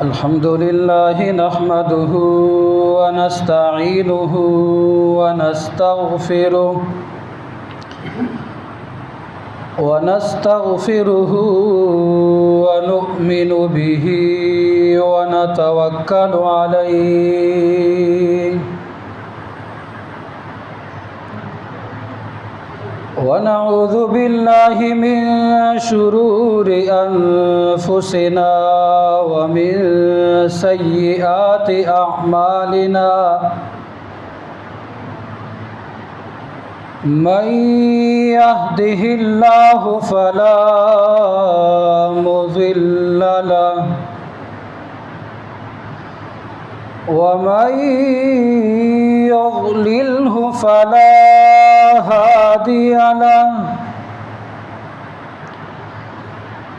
الحمد لله نحمده ونستعينه ونستغفره ونؤمن به ونتوكل عليه ونعوذ بالله من شرور أنفسنا ومن سيئات أعمالنا من يهده الله فلا مضل له ومن يضلله فلا هادي له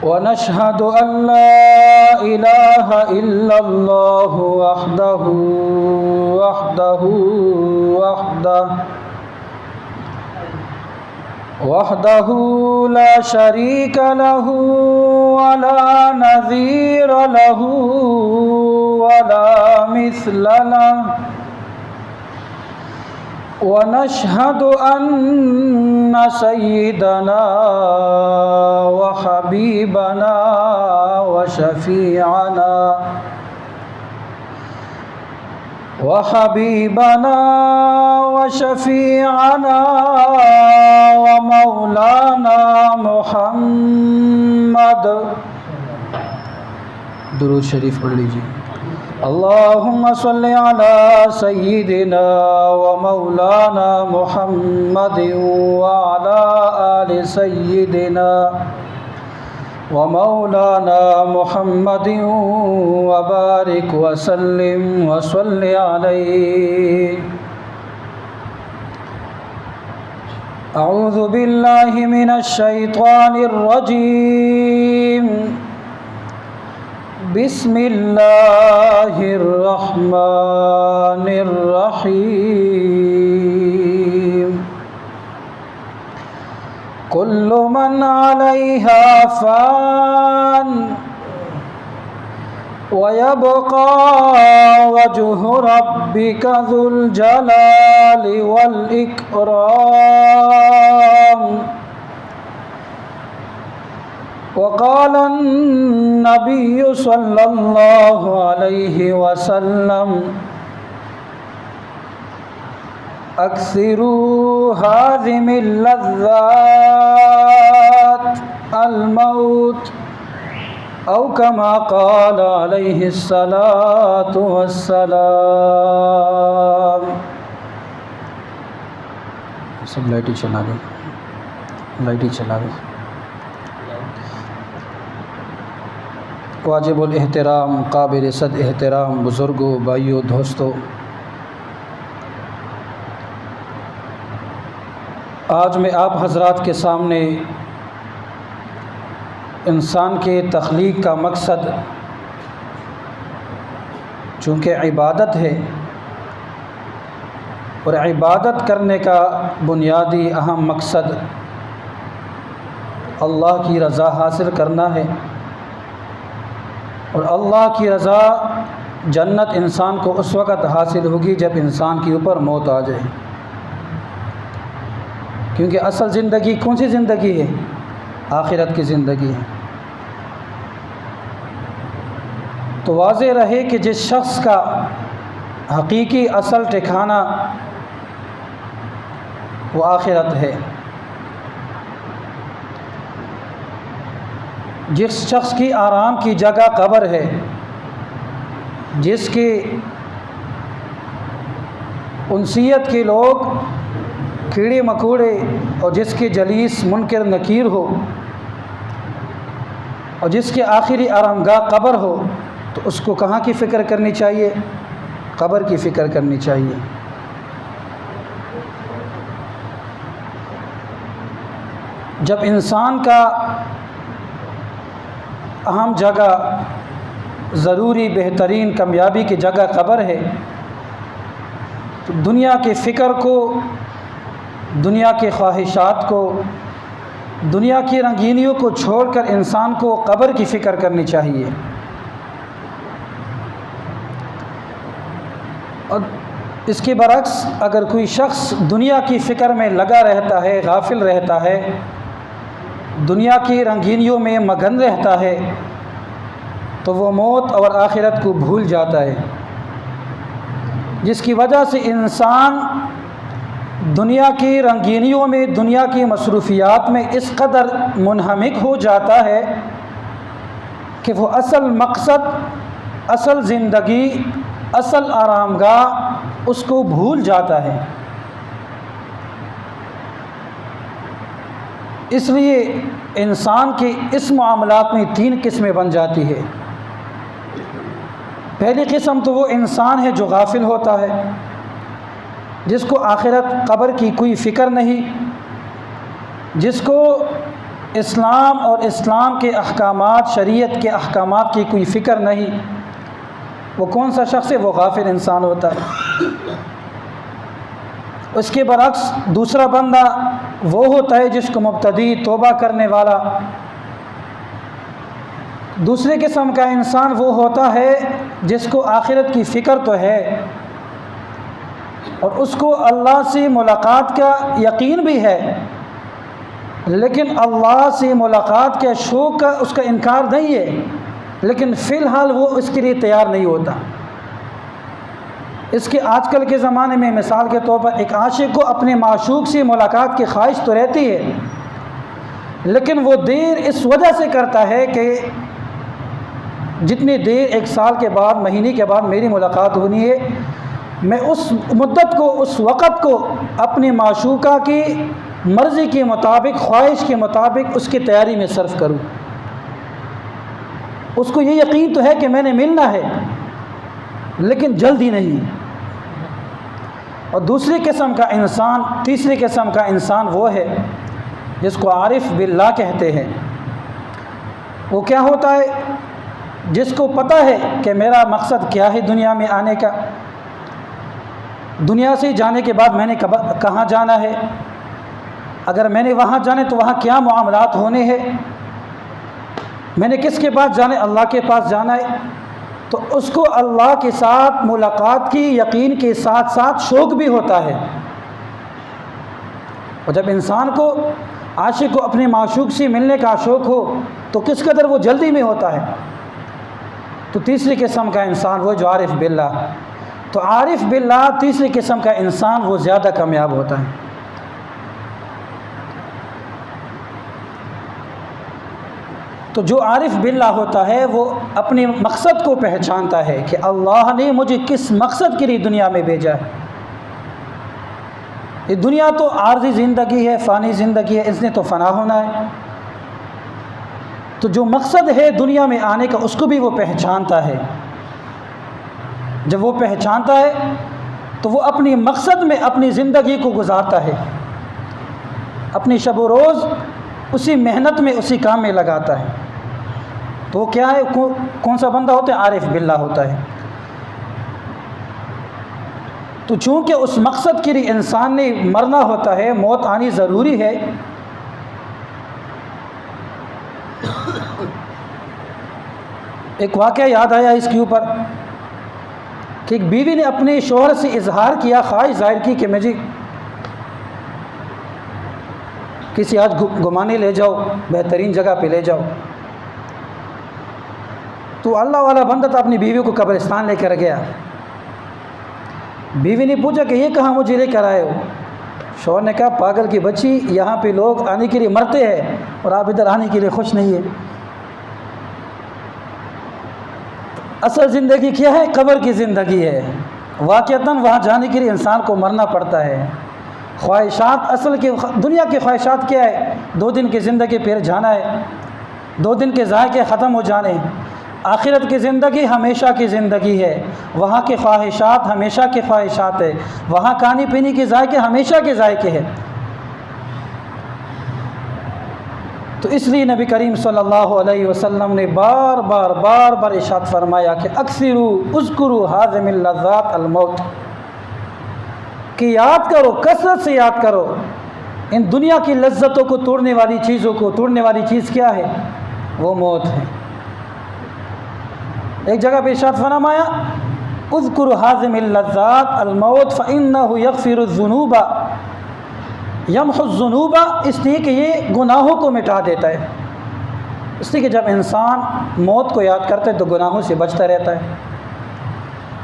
ونشهد أن لا إله إلا الله وحده لا شريك له ولا نظير له ولا مثل له ونشهد أن سيدنا وحبيبنا وشفيعنا ومولانا محمد درود شریف پڑھ لیجیے اللهم صل على سيدنا ومولانا محمد وعلى آل سيدنا ومولانا محمد وبارك وسلم وصل عليه أعوذ بالله من الشيطان الرجيم بسم الله الرحمن الرحيم كل من عليها فان ويبقى وجه ربك ذو الجلال والإكرام وقال النبي صلى الله عليه وسلم أكثروا هاذم اللذات الموت أو كما قال عليه الصلاة والسلام. سب لائٹیں چلا دیں. واجب الاحترام قابل صد احترام بزرگوں، بھائیوں، دوستوں، آج میں آپ حضرات کے سامنے انسان کے تخلیق کا مقصد چونکہ عبادت ہے اور عبادت کرنے کا بنیادی اہم مقصد اللہ کی رضا حاصل کرنا ہے، اور اللہ کی رضا جنت انسان کو اس وقت حاصل ہوگی جب انسان کے اوپر موت آ جائے، کیونکہ اصل زندگی کون سی زندگی ہے؟ آخرت کی زندگی ہے. تو واضح رہے کہ جس شخص کا حقیقی اصل ٹھکانہ وہ آخرت ہے، جس شخص کی آرام کی جگہ قبر ہے، جس کی انسیت کے لوگ کیڑے مکوڑے اور جس کے جلیس منکر نکیر ہو اور جس کے آخری آرامگاہ قبر ہو، تو اس کو کہاں کی فکر کرنی چاہیے؟ قبر کی فکر کرنی چاہیے. جب انسان کا اہم جگہ، ضروری بہترین کامیابی کی جگہ قبر ہے، تو دنیا کے فکر کو، دنیا کے خواہشات کو، دنیا کی رنگینیوں کو چھوڑ کر انسان کو قبر کی فکر کرنی چاہیے. اور اس کے برعکس اگر کوئی شخص دنیا کی فکر میں لگا رہتا ہے، غافل رہتا ہے، دنیا کی رنگینیوں میں مگن رہتا ہے، تو وہ موت اور آخرت کو بھول جاتا ہے، جس کی وجہ سے انسان دنیا کی رنگینیوں میں، دنیا کی مصروفیات میں اس قدر منہمک ہو جاتا ہے کہ وہ اصل مقصد، اصل زندگی، اصل آرام گاہ اس کو بھول جاتا ہے۔ اس لیے انسان کے اس معاملات میں 3 قسمیں بن جاتی ہے۔ پہلی قسم تو وہ انسان ہے جو غافل ہوتا ہے، جس کو آخرت قبر کی کوئی فکر نہیں، جس کو اسلام اور اسلام کے احکامات، شریعت کے احکامات کی کوئی فکر نہیں۔ وہ کون سا شخص ہے؟ وہ غافل انسان ہوتا ہے۔ اس کے برعکس دوسرا بندہ وہ ہوتا ہے جس کو مبتدی، توبہ کرنے والا۔ دوسرے قسم کا انسان وہ ہوتا ہے جس کو آخرت کی فکر تو ہے اور اس کو اللہ سے ملاقات کا یقین بھی ہے، لیکن اللہ سے ملاقات کے شوق کا اس کا انکار نہیں ہے، لیکن فی الحال وہ اس کے لیے تیار نہیں ہوتا۔ اس کے آج کل کے زمانے میں مثال کے طور پر ایک عاشق کو اپنے معشوق سے ملاقات کی خواہش تو رہتی ہے، لیکن وہ دیر اس وجہ سے کرتا ہے کہ جتنی دیر 1 سال کے بعد، مہینے کے بعد میری ملاقات ہونی ہے، میں اس مدت کو، اس وقت کو اپنی معشوقہ کی مرضی کے مطابق، خواہش کے مطابق اس کی تیاری میں صرف کروں۔ اس کو یہ یقین تو ہے کہ میں نے ملنا ہے، لیکن جلدی نہیں۔ اور دوسری قسم کا انسان، تیسری قسم کا انسان وہ ہے جس کو عارف باللہ کہتے ہیں۔ وہ کیا ہوتا ہے؟ جس کو پتہ ہے کہ میرا مقصد کیا ہے دنیا میں آنے کا، دنیا سے جانے کے بعد میں نے کہاں جانا ہے، اگر میں نے وہاں جانے تو وہاں کیا معاملات ہونے ہیں، میں نے کس کے پاس جانا ہے، اللہ کے پاس جانا ہے، تو اس کو اللہ کے ساتھ ملاقات کی یقین کے ساتھ ساتھ شوق بھی ہوتا ہے۔ اور جب انسان کو، عاشق کو اپنے معشوق سے ملنے کا شوق ہو تو کس قدر وہ جلدی میں ہوتا ہے۔ تو تیسری قسم کا انسان وہ جو عارف باللہ، تو عارف باللہ تیسری قسم کا انسان وہ زیادہ کامیاب ہوتا ہے۔ تو جو عارف باللہ ہوتا ہے وہ اپنے مقصد کو پہچانتا ہے کہ اللہ نے مجھے کس مقصد کے لیے دنیا میں بھیجا ہے۔ یہ دنیا تو عارضی زندگی ہے، فانی زندگی ہے، اس نے تو فنا ہونا ہے۔ تو جو مقصد ہے دنیا میں آنے کا اس کو بھی وہ پہچانتا ہے۔ جب وہ پہچانتا ہے تو وہ اپنی مقصد میں اپنی زندگی کو گزارتا ہے، اپنی شب و روز اسی محنت میں، اسی کام میں لگاتا ہے۔ تو وہ کیا ہے؟ کون سا بندہ ہوتا ہے؟ عارف باللہ ہوتا ہے۔ تو چونکہ اس مقصد کے لیے انسان نے مرنا ہوتا ہے، موت آنی ضروری ہے، ایک واقعہ یاد آیا اس کے اوپر کہ ایک بیوی نے اپنے شوہر سے اظہار کیا، خواہش ظاہر کی کہ مجھے کسی آج گھمانے لے جاؤ، بہترین جگہ پہ لے جاؤ۔ تو اللہ والا بندہ تو اپنی بیوی کو قبرستان لے کر گیا۔ بیوی نے پوچھا کہ یہ کہاں مجھے لے کر آئے ہو؟ شوہر نے کہا پاگل کی بچی، یہاں پہ لوگ آنے کے لیے مرتے ہیں اور آپ ادھر آنے کے لیے خوش نہیں ہے۔ اصل زندگی کیا ہے؟ قبر کی زندگی ہے۔ واقعتاً وہاں جانے کے لیے انسان کو مرنا پڑتا ہے۔ خواہشات، اصل کی دنیا کی خواہشات کیا ہے؟ 2 دن کی زندگی پھر جانا ہے، 2 دن کے ذائقے ختم ہو جانے۔ آخرت کی زندگی ہمیشہ کی زندگی ہے، وہاں کی خواہشات ہمیشہ کی خواہشات ہے، وہاں کھانے پینے کے ذائقے ہمیشہ کے ذائقے ہیں۔ تو اس لیے نبی کریم صلی اللہ علیہ وسلم نے بار بار ارشاد فرمایا کہ اکثروا اذکروا ہاضم اللذات الموت، کہ یاد کرو، کثرت سے یاد کرو ان دنیا کی لذتوں کو توڑنے والی چیزوں کو۔ توڑنے والی چیز کیا ہے؟ وہ موت ہے۔ ایک جگہ پہ ارشاد فرمایا اذکر حازم اللذات الموت فإنہ یغفر الذنوب یمحو الذنوب، اس لیے کہ یہ گناہوں کو مٹا دیتا ہے. اس لیے کہ جب انسان موت کو یاد کرتا ہے تو گناہوں سے بچتا رہتا ہے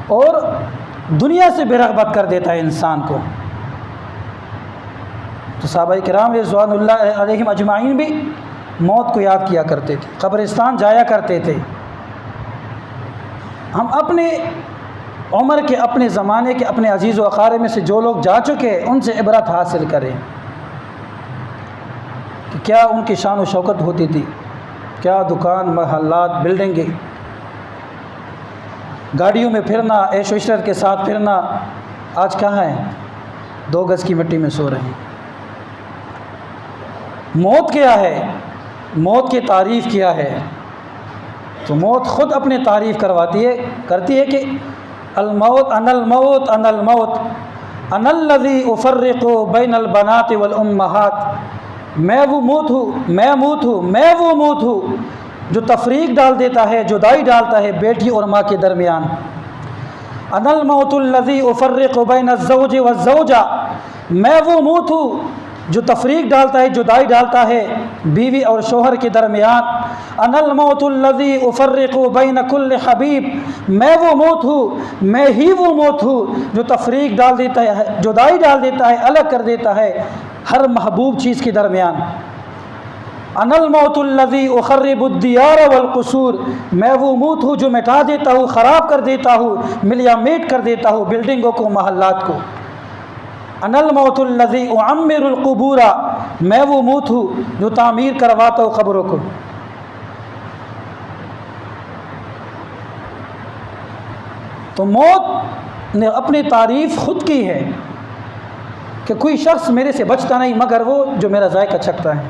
اور دنیا سے بے رغبت کر دیتا ہے انسان کو. تو صحابہ کرام رضوان اللہ علیہم اجمعین بھی موت کو یاد کیا کرتے تھے، قبرستان جایا کرتے تھے. ہم اپنے عمر کے، اپنے زمانے کے، اپنے عزیز و اقارب میں سے جو لوگ جا چکے ان سے عبرت حاصل کریں کہ کیا ان کی شان و شوکت ہوتی تھی، کیا دکان، محلات، بلڈنگیں، گاڑیوں میں پھرنا، عیش و عشرت کے ساتھ پھرنا. آج کہاں ہے؟ 2 گز کی مٹی میں سو رہے ہیں. موت کیا ہے؟ موت کی تعریف کیا ہے؟ تو موت خود اپنے تعریف کرتی ہے کہ الموت انا الموت انا الموت انا الذی افرق بین البنات والامہات. میں وہ موت ہوں، میں موت ہوں، میں وہ موت ہوں جو تفریق ڈال دیتا ہے، جدائی ڈالتا ہے بیٹی اور ماں کے درمیان. انا الموت الذی افرق بین الزوج والزوجہ، میں وہ موت ہوں جو تفریق ڈالتا ہے، جدائی ڈالتا ہے بیوی اور شوہر کے درمیان. انا الموت الذی افرق بین کل حبیب، میں وہ موت ہوں، میں ہی وہ موت ہوں جو تفریق ڈال دیتا ہے، جدائی ڈال دیتا ہے، الگ کر دیتا ہے ہر محبوب چیز کے درمیان. انا الموت الذی اخرب الدیار والقصور، میں وہ موت ہوں جو مٹا دیتا ہوں، خراب کر دیتا ہوں، ملیا میٹ کر دیتا ہوں بلڈنگوں کو، محلات کو. انا الموت الذی اعمر القبور، میں وہ موت ہوں جو تعمیر کرواتا ہوں قبروں کو. تو موت نے اپنی تعریف خود کی ہے کہ کوئی شخص میرے سے بچتا نہیں مگر وہ جو میرا ذائقہ چکھتا ہے.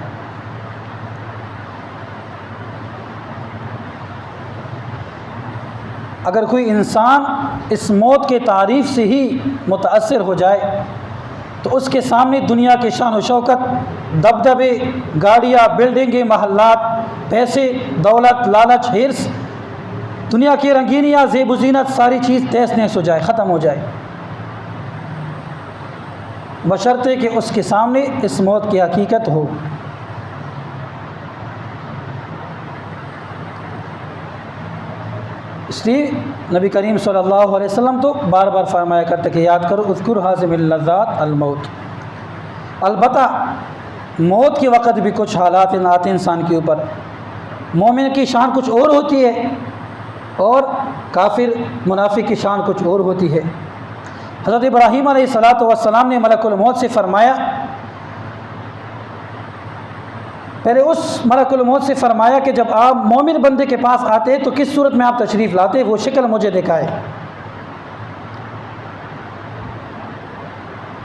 اگر کوئی انسان اس موت کے تعریف سے ہی متاثر ہو جائے تو اس کے سامنے دنیا کے شان و شوکت، دبدبے، گاڑیاں، بلڈنگیں، محلات، پیسے، دولت، لالچ، ہرس، دنیا کی رنگینیاں، زیب و زینت، ساری چیز تہس نہس ہو جائے، ختم ہو جائے، بشرطے کہ اس کے سامنے اس موت کی حقیقت ہو. اس لیے نبی کریم صلی اللہ علیہ وسلم تو بار بار فرمایا کرتے کہ یاد کرو اذکر حازم اللذات الموت. البتہ موت کے وقت بھی کچھ حالات آتے انسان کے اوپر. مومن کی شان کچھ اور ہوتی ہے اور کافر منافق کی شان کچھ اور ہوتی ہے. حضرت ابراہیم علیہ السلام نے ملک الموت سے فرمایا، پہلے اس ملک الموت سے فرمایا کہ جب آپ مومن بندے کے پاس آتے تو کس صورت میں آپ تشریف لاتے، وہ شکل مجھے دکھائے.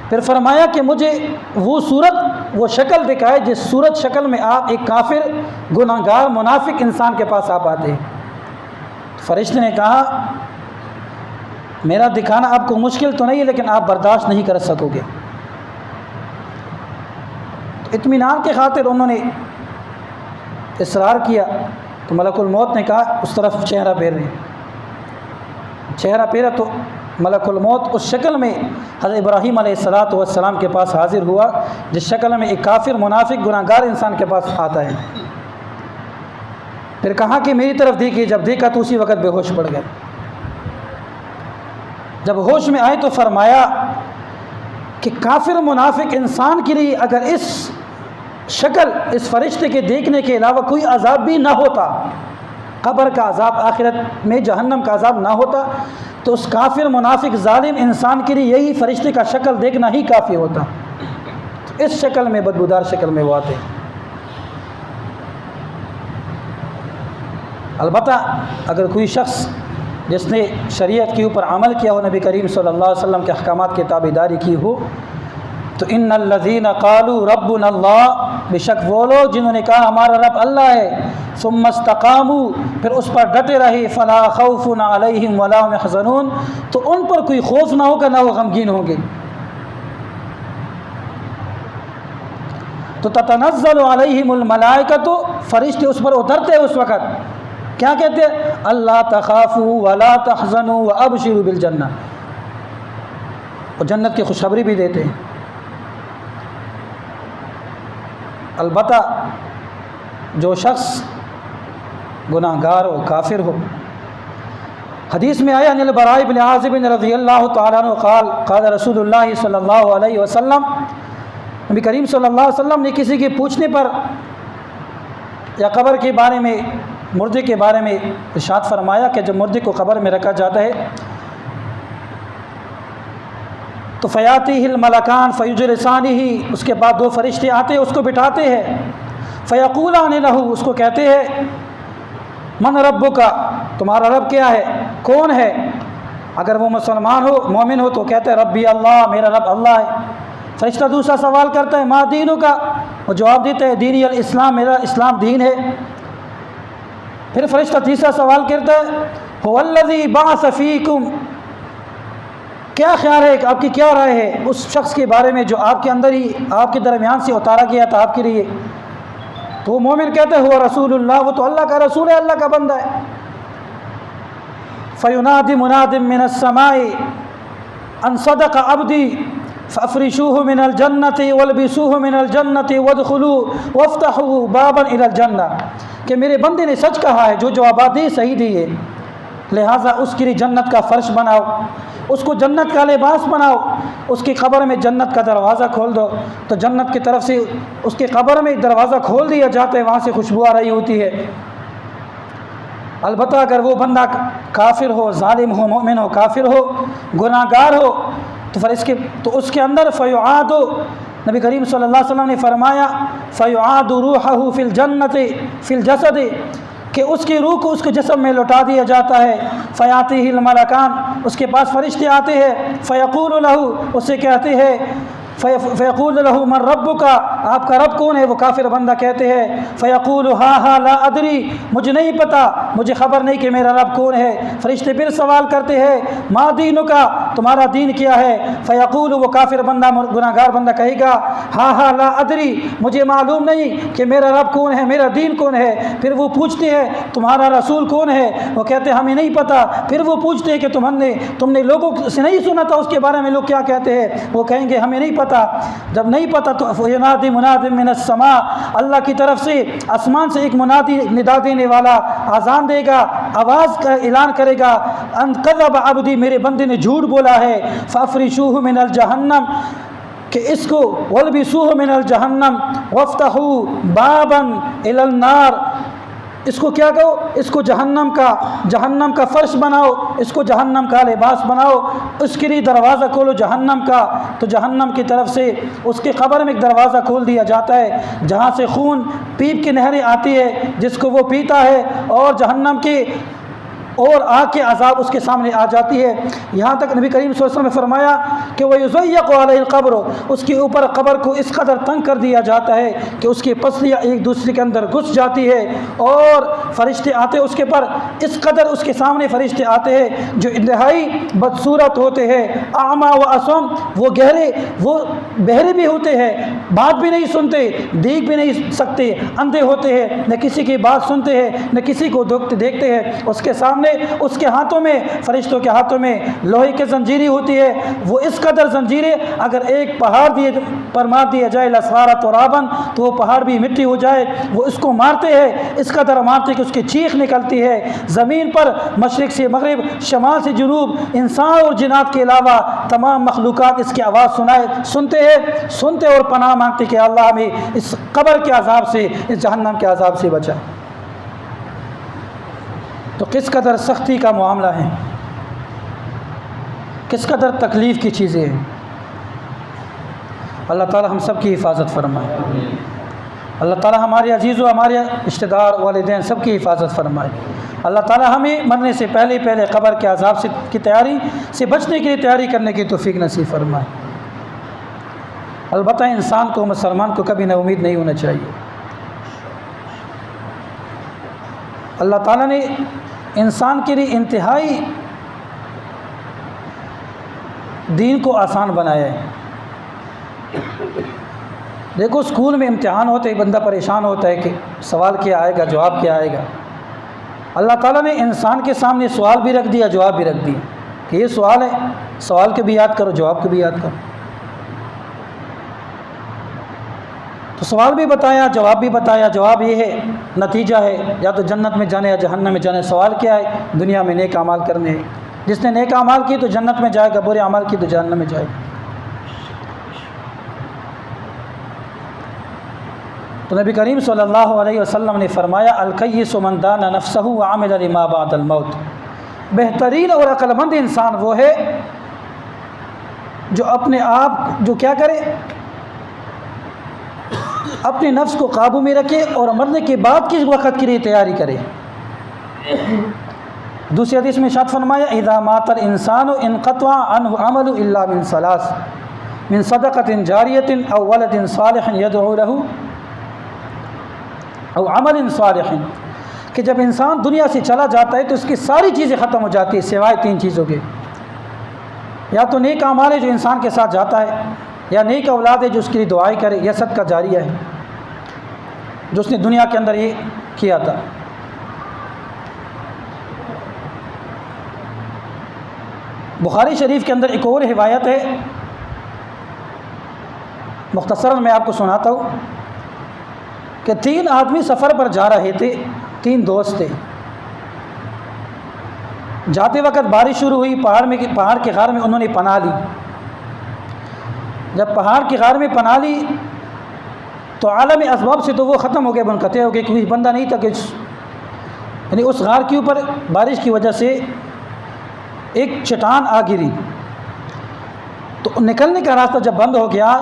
پھر فرمایا کہ مجھے وہ صورت، وہ شکل دکھائے جس صورت شکل میں آپ ایک کافر، گناہگار، منافق انسان کے پاس آپ آتے. فرشتے نے کہا میرا دکھانا آپ کو مشکل تو نہیں ہے لیکن آپ برداشت نہیں کر سکو گے. تو اطمینان کے خاطر انہوں نے اصرار کیا تو ملک الموت نے کہا اس طرف چہرہ پھیر رہے. چہرہ پھیرا تو ملک الموت اس شکل میں حضرت ابراہیم علیہ السلام کے پاس حاضر ہوا جس شکل میں ایک کافر، منافق، گناہگار انسان کے پاس آتا ہے. پھر کہا کہ میری طرف دیکھیے. جب دیکھا تو اسی وقت بے ہوش پڑ گئے. جب ہوش میں آئے تو فرمایا کہ کافر، منافق انسان کے لیے اگر اس شکل، اس فرشتے کے دیکھنے کے علاوہ کوئی عذاب بھی نہ ہوتا، قبر کا عذاب، آخرت میں جہنم کا عذاب نہ ہوتا، تو اس کافر، منافق، ظالم انسان کے لیے یہی فرشتے کا شکل دیکھنا ہی کافی ہوتا. تو اس شکل میں، بدبودار شکل میں وہ آتے. البتہ اگر کوئی شخص جس نے شریعت کے اوپر عمل کیا ہو، نبی کریم صلی اللہ علیہ وسلم کے احکامات کی تابعداری کی ہو، تو ان الذین قالوا ربنا اللہ، بے شک وہ لوگ جنہوں نے کہا ہمارا رب اللہ ہے، ثم استقاموا، پھر اس پر ڈٹے رہے، فلا خوف علیہم ولا هم يحزنون، تو ان پر کوئی خوف نہ ہوگا، نہ وہ غمگین ہوں گے. تو تتنزل علیہم الملائکۃ، فرشتے اس پر اترتے اس وقت کیا کہتے ہیں؟ اللہ تخافوا ولا تحزنوا وابشروا بالجنہ، وہ جنت کی خوشخبری بھی دیتے ہیں۔ البتہ جو شخص گناہ گار ہو، کافر ہو، حدیث میں آیا ان البراء بن عازب رضی اللہ تعالیٰ عنہ قال قال رسول اللہ صلی اللہ علیہ وسلم، نبی کریم صلی اللہ علیہ وسلم نے کسی کے پوچھنے پر یا قبر کے بارے میں، مردے کے بارے میں ارشاد فرمایا کہ جب مردے کو قبر میں رکھا جاتا ہے تو فیاتیہ الملکان فیجلسانہ، اس کے بعد دو فرشتے آتے ہیں، اس کو بٹھاتے ہیں، فیقولان لہ، اس کو کہتے ہیں من ربک، تمہارا رب کیا ہے، کون ہے؟ اگر وہ مسلمان ہو، مومن ہو تو کہتے ہیں ربی اللہ، میرا رب اللہ ہے۔ فرشتہ دوسرا سوال کرتا ہے ما دینک، وہ جواب دیتے ہیں دینی الاسلام، میرا اسلام دین ہے۔ پھر فرشتہ تیسرا سوال کرتا ہے هو الذی بعث فیکم، کیا خیال ہے، آپ کی کیا رائے ہے اس شخص کے بارے میں جو آپ کے اندر ہی، آپ کے درمیان سے اتارا گیا تھا آپ کے لیے؟ تو وہ مومن کہتے ہیں ہوا رسول اللہ، وہ تو اللہ کا رسول ہے، اللہ کا بندہ ہے۔ فینادی مناد من السماء ان صدق عبدی فافرشوه من الجنة والبسوه من الجنة وادخلوا وافتحوا بابا الى الجنہ، کہ میرے بندے نے سچ کہا ہے، جو جوابات دی صحیح دیے، لہٰذا اس کے لیے جنت کا فرش بناؤ، اس کو جنت کا لباس بناؤ، اس کی قبر میں جنت کا دروازہ کھول دو، تو جنت کی طرف سے اس کی قبر میں دروازہ کھول دیا جاتا ہے، وہاں سے خوشبو آ رہی ہوتی ہے۔ البتہ اگر وہ بندہ کافر ہو، ظالم ہو، مومن ہو، کافر ہو، گناہ گار ہو، تو اس کے اندر فیعاد، نبی کریم صلی اللہ علیہ وسلم نے فرمایا فیعاد روحہ فی الجنت فی الجسد، کہ اس کی روح کو اس کے جسم میں لوٹا دیا جاتا ہے۔ فیاتیہ الملکان، اس کے پاس فرشتے آتے ہیں، فیقول لہ، اس سے کہتے ہیں فیقول لہ من ربک، آپ کا رب کون ہے؟ وہ کافر بندہ کہتے ہیں فیقول ہاں لا ادری، مجھے نہیں پتہ، مجھے خبر نہیں کہ میرا رب کون ہے۔ فرشتے پھر سوال کرتے ہیں ما دینک، تمہارا دین کیا ہے؟ فیقول، وہ کافر بندہ، گناہ گار بندہ کہے گا ہاں لا ادری، مجھے معلوم نہیں کہ میرا رب کون ہے، میرا دین کون ہے۔ پھر وہ پوچھتے ہیں تمہارا رسول کون ہے؟ وہ کہتے ہیں ہمیں نہیں پتہ۔ پھر وہ پوچھتے ہیں کہ تم نے لوگوں سے نہیں سنا تھا اس کے بارے میں لوگ کیا کہتے ہیں؟ وہ کہیں گے ہمیں نہیں پتہ۔ جب نہیں پتہ تو ینادی مناد من السماء، اللہ کی طرف سے آسمان سے ایک منادی ندا دینے والا اذان دے گا، آواز کا اعلان کرے گا ان کذب عبدی، میرے بندے نے جھوٹ بولا ہے، فافرشوہ من الجہنم، کہ اس کو والبسوہ من الجہنم وافتحوا بابا الی النار، اس کو کیا کہو، اس کو جہنم کا فرش بناؤ، اس کو جہنم کا لباس بناؤ، اس کے لیے دروازہ کھولو جہنم کا۔ تو جہنم کی طرف سے اس کے قبر میں ایک دروازہ کھول دیا جاتا ہے، جہاں سے خون پیپ کی نہریں آتی ہے، جس کو وہ پیتا ہے، اور جہنم کی اور آگ کے عذاب اس کے سامنے آ جاتی ہے۔ یہاں تک نبی کریم صلی اللہ علیہ وسلم نے فرمایا کہ وَيُضَيَّقُ عَلَيْهِ الْقَبْرُ، اس کے اوپر قبر کو اس قدر تنگ کر دیا جاتا ہے کہ اس کی پسلیاں ایک دوسرے کے اندر گھس جاتی ہے، اور فرشتے آتے اس کے پر، اس قدر اس کے سامنے فرشتے آتے ہیں جو انتہائی بدصورت ہوتے ہیں، اعمیٰ و اصم، وہ بہرے بھی ہوتے ہیں، بات بھی نہیں سنتے، دیکھ بھی نہیں سکتے، اندھے ہوتے ہیں، نہ کسی کی بات سنتے ہیں، نہ کسی کو دیکھتے ہیں۔ اس کے سامنے، اس کے ہاتھوں میں، فرشتوں کے ہاتھوں میں لوہے کی زنجیریں ہوتی ہے، وہ اس قدر زنجیریں اگر ایک پہاڑ پر مار دیا جائے لصار ترابن، تو وہ پہاڑ بھی مٹی ہو جائے، وہ اس کو مارتے ہیں، اس قدر مارتے کہ اس کی چیخ نکلتی ہے۔ زمین پر مشرق سے مغرب، شمال سے جنوب، انسان اور جنات کے علاوہ تمام مخلوقات اس کی آواز سنتے اور پناہ مانگتے کہ اللہ ہمیں اس قبر کے عذاب سے، اس جہنم کے عذاب سے بچائے۔ تو کس قدر سختی کا معاملہ ہے، کس قدر تکلیف کی چیزیں ہیں۔ اللہ تعالی ہم سب کی حفاظت فرمائے، اللہ تعالی ہمارے عزیز و ہمارے رشتہ دار، والدین سب کی حفاظت فرمائے۔ اللہ تعالی ہمیں مرنے سے پہلے قبر کے عذاب کی تیاری سے بچنے کے لیے تیاری کرنے کی توفیق نصیب فرمائے۔ البتہ انسان کو، مسلمان کو کبھی نا امید نہیں ہونا چاہیے۔ اللہ تعالیٰ نے انسان کے لیے انتہائی دین کو آسان بنایا ہے۔ دیکھو اسکول میں امتحان ہوتے ہی بندہ پریشان ہوتا ہے کہ سوال کیا آئے گا، جواب کیا آئے گا۔ اللہ تعالیٰ نے انسان کے سامنے سوال بھی رکھ دیا، جواب بھی رکھ دیا کہ یہ سوال ہے، سوال کے بھی یاد کرو، جواب کے بھی یاد کرو۔ تو سوال بھی بتایا، جواب بھی بتایا۔ جواب یہ ہے، نتیجہ ہے یا تو جنت میں جانے یا جہنم میں جانے۔ سوال کیا ہے؟ دنیا میں نیک اعمال کرنے ہیں، جس نے نیک اعمال کی تو جنت میں جائے گا، برے اعمال کی تو جہنم میں جائے گا۔ تو نبی کریم صلی اللہ علیہ وسلم نے فرمایا الکیس من دان نفسہ وعمل لما بعد الموت، بہترین اور عقل مند انسان وہ ہے جو اپنے آپ جو کیا کرے، اپنے نفس کو قابو میں رکھے اور مرنے کے بعد کس وقت کے لیے تیاری کرے۔ دوسری حدیث میں ارشاد فرمایا اذا مات الانسان انقطع عنه عمل الا من ثلاث، من صدقۃ جاریۃ او ولد صالح يدعو له او عمل صالح، کہ جب انسان دنیا سے چلا جاتا ہے تو اس کی ساری چیزیں ختم ہو جاتی ہیں سوائے تین چیزوں کے، یا تو نیک اعمال ہے جو انسان کے ساتھ جاتا ہے، یا نیک اولاد ہے جو اس کے لیے دعائیں کرے، یا صدقہ جاریہ ہے جو اس نے دنیا کے اندر یہ کیا تھا۔ بخاری شریف کے اندر ایک اور روایت ہے، مختصراً میں آپ کو سناتا ہوں کہ تین آدمی سفر پر جا رہے تھے، تین دوست تھے۔ جاتے وقت بارش شروع ہوئی، پہاڑ کے غار میں انہوں نے پناہ لی۔ جب پہاڑ کی غار میں پناہ لی تو عالم اسباب سے تو وہ ختم ہو گئے، منقطع ہو گئے، کوئی بندہ نہیں تھا کہ یعنی اس غار کے اوپر بارش کی وجہ سے ایک چٹان آ گری، تو نکلنے کا راستہ جب بند ہو گیا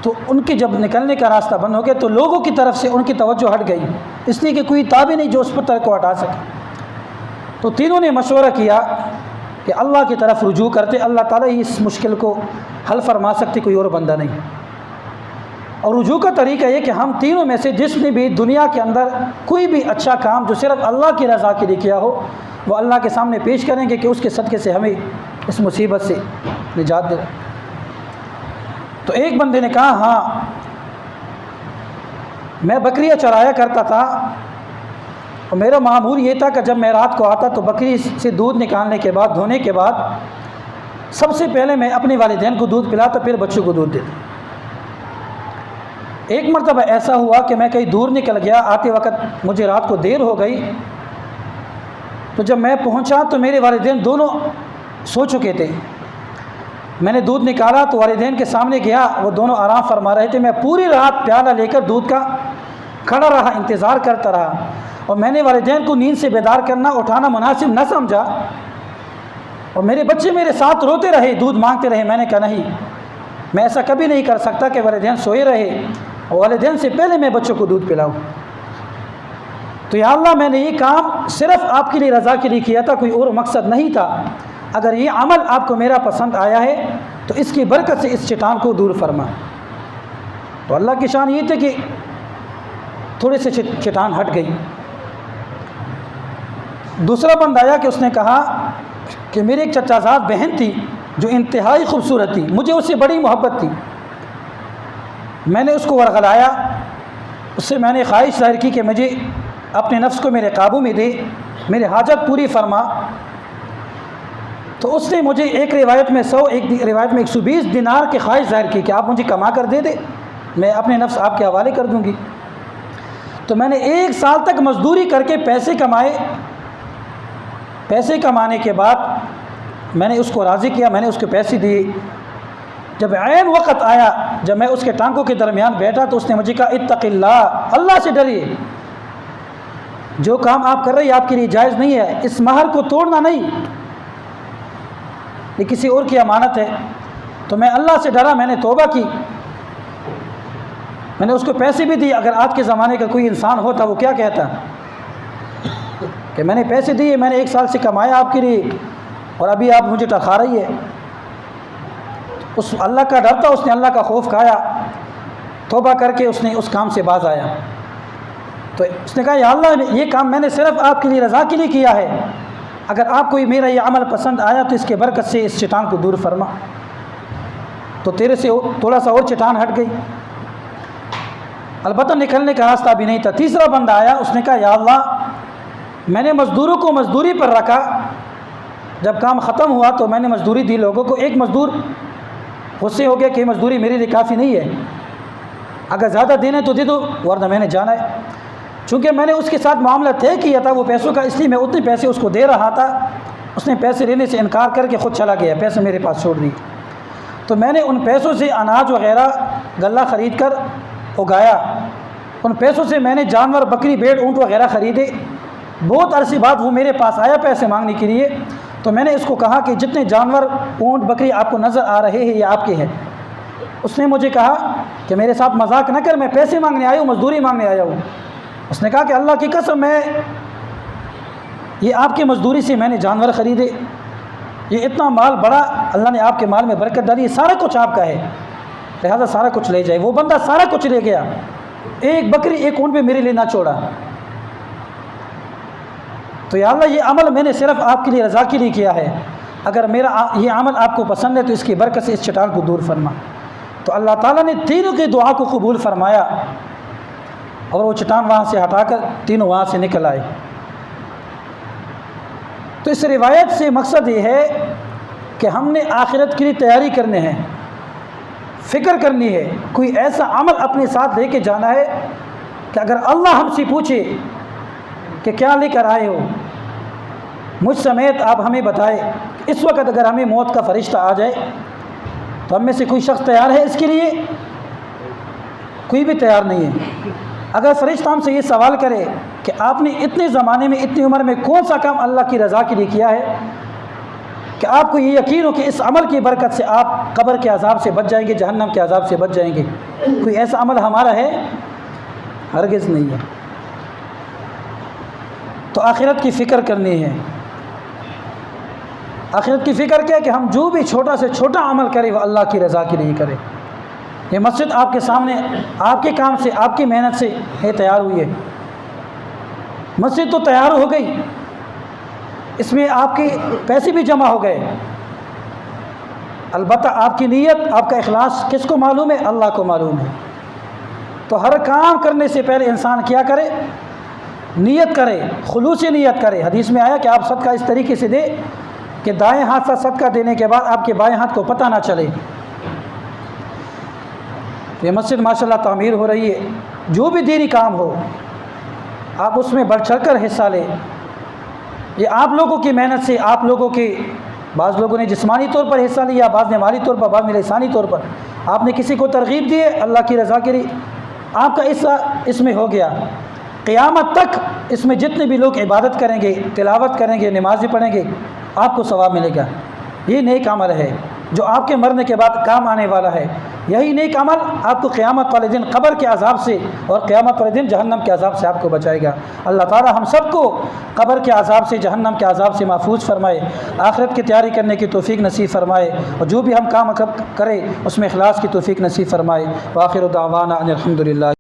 تو ان کی جب نکلنے کا راستہ بند ہو گیا تو لوگوں کی طرف سے ان کی توجہ ہٹ گئی، اس لیے کہ کوئی تابع نہیں جو اس پتھر کو ہٹا سکے۔ تو تینوں نے مشورہ کیا کہ اللہ کی طرف رجوع کرتے، اللہ تعالیٰ ہی اس مشکل کو حل فرما سکتے، کوئی اور بندہ نہیں۔ اور رجوع کا طریقہ یہ کہ ہم تینوں میں سے جس نے بھی دنیا کے اندر کوئی بھی اچھا کام جو صرف اللہ کی رضا کے لیے کیا ہو وہ اللہ کے سامنے پیش کریں گے کہ اس کے صدقے سے ہمیں اس مصیبت سے نجات دے۔ تو ایک بندے نے کہا ہاں میں بکریاں چرایا کرتا تھا اور میرا معمول یہ تھا کہ جب میں رات کو آتا تو بکری سے دودھ نکالنے کے بعد دھونے کے بعد سب سے پہلے میں اپنے والدین کو دودھ پلاتا، پھر بچوں کو دودھ دیتا۔ ایک مرتبہ ایسا ہوا کہ میں کہیں دور نکل گیا، آتے وقت مجھے رات کو دیر ہو گئی، تو جب میں پہنچا تو میرے والدین دونوں سو چکے تھے۔ میں نے دودھ نکالا تو والدین کے سامنے گیا، وہ دونوں آرام فرما رہے تھے۔ میں پوری رات پیالہ لے کر دودھ کا کھڑا رہا، انتظار کرتا رہا، اور میں نے والدین کو نیند سے بیدار کرنا اٹھانا مناسب نہ سمجھا، اور میرے بچے میرے ساتھ روتے رہے، دودھ مانگتے رہے۔ میں نے کہا نہیں، میں ایسا کبھی نہیں کر سکتا کہ والدین سوئے رہے اور والدین سے پہلے میں بچوں کو دودھ پلاؤں۔ تو یا اللہ میں نے یہ کام صرف آپ کے لیے رضا کے لیے کیا تھا، کوئی اور مقصد نہیں تھا۔ اگر یہ عمل آپ کو میرا پسند آیا ہے تو اس کی برکت سے اس چٹان کو دور فرما۔ تو اللہ کی شان یہ تھی کہ تھوڑے سے چٹان ہٹ گئی۔ دوسرا بندہ آیا کہ اس نے کہا کہ میری ایک چچا زاد بہن تھی جو انتہائی خوبصورت تھی، مجھے اس سے بڑی محبت تھی۔ میں نے اس کو ورغلایا، اس سے میں نے خواہش ظاہر کی کہ مجھے اپنے نفس کو میرے قابو میں دے، میرے حاجت پوری فرما۔ تو اس نے مجھے ایک روایت میں 100، ایک روایت میں 120 دینار کی خواہش ظاہر کی کہ آپ مجھے کما کر دے دے، میں اپنے نفس آپ کے حوالے کر دوں گی۔ تو میں نے 1 سال تک مزدوری کر کے پیسے کمائے۔ پیسے کمانے کے بعد میں نے اس کو راضی کیا، میں نے اس کو پیسے دیے۔ جب عین وقت آیا، جب میں اس کے ٹانگوں کے درمیان بیٹھا تو اس نے مجھے کہا اتق اللہ، اللہ سے ڈریے، جو کام آپ کر رہے ہیں آپ کے لیے جائز نہیں ہے، اس مہر کو توڑنا نہیں، یہ کسی اور کی امانت ہے۔ تو میں اللہ سے ڈرا، میں نے توبہ کی، میں نے اس کو پیسے بھی دیے۔ اگر آج کے زمانے کا کوئی انسان ہوتا وہ کیا کہتا کہ میں نے پیسے دیے، میں نے 1 سال سے کمایا آپ کے لیے اور ابھی آپ مجھے ٹکھا رہی ہے۔ اس اللہ کا ڈر تھا، اس نے اللہ کا خوف کھایا، توبہ کر کے اس نے اس کام سے باز آیا۔ تو اس نے کہا یا اللہ یہ کام میں نے صرف آپ کے لیے رضا کے لیے کیا ہے، اگر آپ کو میرا یہ عمل پسند آیا تو اس کے برکت سے اس چٹان کو دور فرما۔ تو تیرے سے تھوڑا سا اور چٹان ہٹ گئی، البتہ نکلنے کا راستہ بھی نہیں تھا۔ تیسرا بندہ آیا، اس نے کہا یا اللہ میں نے مزدوروں کو مزدوری پر رکھا، جب کام ختم ہوا تو میں نے مزدوری دی لوگوں کو۔ ایک مزدور غصے ہو گیا کہ مزدوری میرے لیے کافی نہیں ہے، اگر زیادہ دینے تو دے دو، ورنہ میں نے جانا ہے۔ چونکہ میں نے اس کے ساتھ معاملہ طے کیا تھا وہ پیسوں کا، اس لیے میں اتنے پیسے اس کو دے رہا تھا۔ اس نے پیسے لینے سے انکار کر کے خود چلا گیا، پیسے میرے پاس چھوڑ دی۔ تو میں نے ان پیسوں سے اناج وغیرہ غلہ خرید کر اگایا، ان پیسوں سے میں نے جانور بکری بھیڑ اونٹ وغیرہ خریدے۔ بہت عرصے بعد وہ میرے پاس آیا پیسے مانگنے کے لیے، تو میں نے اس کو کہا کہ جتنے جانور اونٹ بکری آپ کو نظر آ رہے ہیں یہ آپ کے ہیں۔ اس نے مجھے کہا کہ میرے ساتھ مذاق نہ کر، میں پیسے مانگنے آیا ہوں، مزدوری مانگنے آیا ہوں۔ اس نے کہا کہ اللہ کی قسم یہ آپ کی مزدوری سے میں نے جانور خریدے، یہ اتنا مال بڑا، اللہ نے آپ کے مال میں برکت ڈالی، سارا کچھ آپ کا ہے، لہذا سارا کچھ لے جائے۔ وہ بندہ سارا کچھ لے گیا، ایک بکری ایک اونٹ بھی میرے لیے نہ چھوڑا۔ تو یا اللہ یہ عمل میں نے صرف آپ کے لیے رضا کے لیے کیا ہے، اگر میرا یہ عمل آپ کو پسند ہے تو اس کی برکت سے اس چٹان کو دور فرما۔ تو اللہ تعالیٰ نے تینوں کی دعا کو قبول فرمایا، اور وہ چٹان وہاں سے ہٹا کر تینوں وہاں سے نکل آئے۔ تو اس روایت سے مقصد یہ ہے کہ ہم نے آخرت کے لیے تیاری کرنے ہیں، فکر کرنی ہے، کوئی ایسا عمل اپنے ساتھ لے کے جانا ہے کہ اگر اللہ ہم سے پوچھے کہ کیا لے کر آئے ہو، مجھ سمیت آپ ہمیں بتائے کہ اس وقت اگر ہمیں موت کا فرشتہ آ جائے تو ہم میں سے کوئی شخص تیار ہے اس کے لیے؟ کوئی بھی تیار نہیں ہے۔ اگر فرشتہ ہم سے یہ سوال کرے کہ آپ نے اتنے زمانے میں اتنی عمر میں کون سا کام اللہ کی رضا کے لیے کیا ہے کہ آپ کو یہ یقین ہو کہ اس عمل کی برکت سے آپ قبر کے عذاب سے بچ جائیں گے، جہنم کے عذاب سے بچ جائیں گے، کوئی ایسا عمل ہمارا ہے؟ ہرگز نہیں ہے۔ تو آخرت کی فکر کرنی ہے۔ آخرت کی فکر کیا کہ ہم جو بھی چھوٹا سے چھوٹا عمل کریں وہ اللہ کی رضا کے لیے کریں۔ یہ مسجد آپ کے سامنے، آپ کے کام سے، آپ کی محنت سے یہ تیار ہوئی ہے۔ مسجد تو تیار ہو گئی، اس میں آپ کے پیسے بھی جمع ہو گئے، البتہ آپ کی نیت، آپ کا اخلاص کس کو معلوم ہے؟ اللہ کو معلوم ہے۔ تو ہر کام کرنے سے پہلے انسان کیا کرے؟ نیت کرے، خلوص نیت کرے۔ حدیث میں آیا کہ آپ صدقہ اس طریقے سے دے کہ دائیں ہاتھ سے صدقہ دینے کے بعد آپ کے بائیں ہاتھ کو پتہ نہ چلے۔ یہ مسجد ماشاءاللہ تعمیر ہو رہی ہے، جو بھی دینی کام ہو آپ اس میں بڑھ چڑھ کر حصہ لیں۔ یہ آپ لوگوں کی محنت سے، آپ لوگوں کے، بعض لوگوں نے جسمانی طور پر حصہ لیا، بعض نے مالی طور پر، بعض نے لسانی طور پر، آپ نے کسی کو ترغیب دی ہے اللہ کی رضا کے لیے، آپ کا حصہ اس میں ہو گیا۔ قیامت تک اس میں جتنے بھی لوگ عبادت کریں گے، تلاوت کریں گے، نمازیں پڑھیں گے، آپ کو ثواب ملے گا۔ یہ نیک عمل ہے جو آپ کے مرنے کے بعد کام آنے والا ہے۔ یہی نیک عمل آپ کو قیامت والے دن قبر کے عذاب سے اور قیامت والے دن جہنم کے عذاب سے آپ کو بچائے گا۔ اللہ تعالی ہم سب کو قبر کے عذاب سے، جہنم کے عذاب سے محفوظ فرمائے، آخرت کی تیاری کرنے کی توفیق نصیب فرمائے، اور جو بھی ہم کام کرے اس میں اخلاص کی توفیق نصیب فرمائے۔ وآخر دعوانا ان الحمد للہ۔